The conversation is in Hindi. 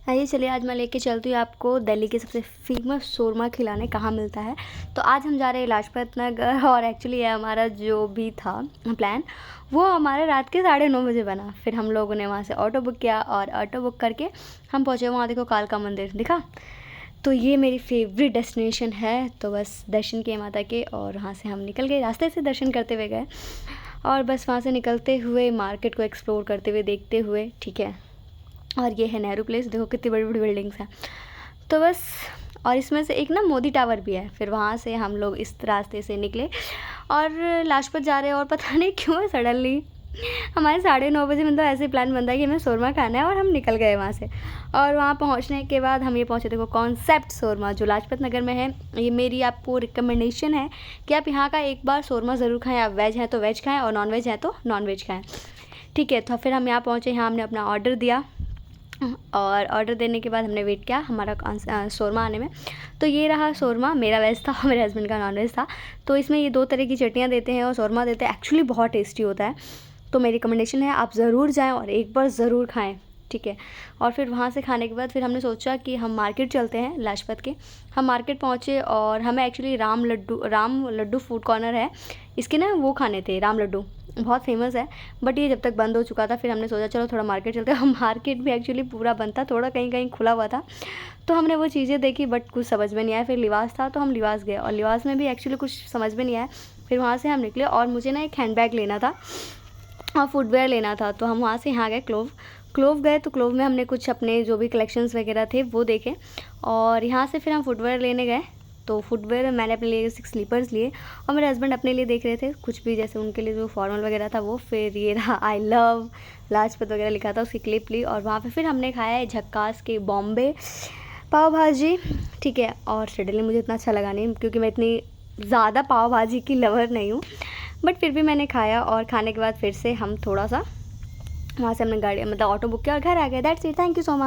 आइए चलिए आज मैं लेके चलती हूँ आपको दिल्ली के सबसे फेमस शोरमा खिलाने कहाँ मिलता है। तो आज हम जा रहे हैं लाजपत नगर और एक्चुअली ये हमारा जो भी था प्लान वो हमारे रात के 9:30 बजे बना। फिर हम लोगों ने वहाँ से ऑटो बुक किया और ऑटो बुक करके हम पहुँचे वहाँ। देखो कालका मंदिर दिखा, तो ये मेरी फेवरेट डेस्टिनेशन है। तो बस दर्शन किए माता के और वहाँ से हम निकल गए, रास्ते से दर्शन करते हुए गए और बस वहाँ से निकलते हुए मार्केट को एक्सप्लोर करते हुए देखते हुए, ठीक है। और ये है नेहरू प्लेस, देखो कितनी बड़ी बड़ी बिल्डिंग्स हैं। तो बस, और इसमें से एक ना मोदी टावर भी है। फिर वहाँ से हम लोग इस रास्ते से निकले और लाजपत जा रहे हैं। और पता नहीं क्यों सडनली हमारे 9:30 बजे मतलब ऐसे प्लान बनता है कि हमें शोरमा खाना है और हम निकल गए वहाँ से। और वहाँ पहुँचने के बाद हम ये पहुँचे, देखो कॉन्सेप्ट शोरमा जो लाजपत नगर में है। ये मेरी आपको रिकमेंडेशन है कि आप यहाँ का एक बार शोरमा ज़रूर खाएँ। आप वेज हैं तो वेज खाएँ और नॉन वेज हैं तो नॉन वेज खाएँ, ठीक है। तो फिर हम यहाँ पहुँचे, यहाँ हमने अपना ऑर्डर दिया और ऑर्डर देने के बाद हमने वेट किया हमारा शोरमा आने में। तो ये रहा शोरमा, मेरा वेज था और मेरे हस्बैंड का नॉन वेज था। तो इसमें ये 2 तरह की चटनियाँ देते हैं और शोरमा देते हैं, एक्चुअली बहुत टेस्टी होता है। तो मेरी रिकमेंडेशन है आप ज़रूर जाएं और एक बार ज़रूर खाएं, ठीक है। और फिर वहाँ से खाने के बाद फिर हमने सोचा कि हम मार्केट चलते हैं लाजपत के। हम मार्केट पहुँचे और हमें actually Ram Laddu food corner है, इसके ना वो खाने थे, राम लड्डू बहुत फेमस है। बट ये जब तक बंद हो चुका था फिर हमने सोचा चलो थोड़ा मार्केट चलते हैं। हम मार्केट भी एक्चुअली पूरा बंद था, थोड़ा कहीं कहीं खुला हुआ था। तो हमने वो चीज़ें देखी बट कुछ समझ में नहीं आया। फिर लिबास था तो हम लिबास गए और लिबास में भी एक्चुअली कुछ समझ में नहीं आया। फिर वहाँ से हम निकले और मुझे ना एक हैंडबैग लेना था और फुटवेयर लेना था। तो हम वहाँ से यहाँ गए क्लोव गए। तो क्लोव में हमने कुछ अपने जो भी कलेक्शंस वगैरह थे वो देखे और यहाँ से फिर हम फुटवेयर लेने गए। तो फुटवेयर मैंने अपने लिए 6 स्लीपर्स लिए और मेरे हस्बैंड अपने लिए देख रहे थे कुछ भी, जैसे उनके लिए जो फॉर्मल वगैरह था वो। फिर ये रहा आई लव लाजपत वगैरह लिखा था, उसकी क्लिप ली और वहाँ पे फिर हमने खाया है झक्कास के बॉम्बे पाव भाजी, ठीक है। और सडनली मुझे इतना अच्छा लगा नहीं क्योंकि मैं इतनी ज़्यादा पाव भाजी की लवर नहीं हूँ, बट फिर भी मैंने खाया। और खाने के बाद फिर से हम थोड़ा सा वहाँ से हमने गाड़ी मतलब ऑटो बुक किया और घर आ गए। That's it, thank you so much.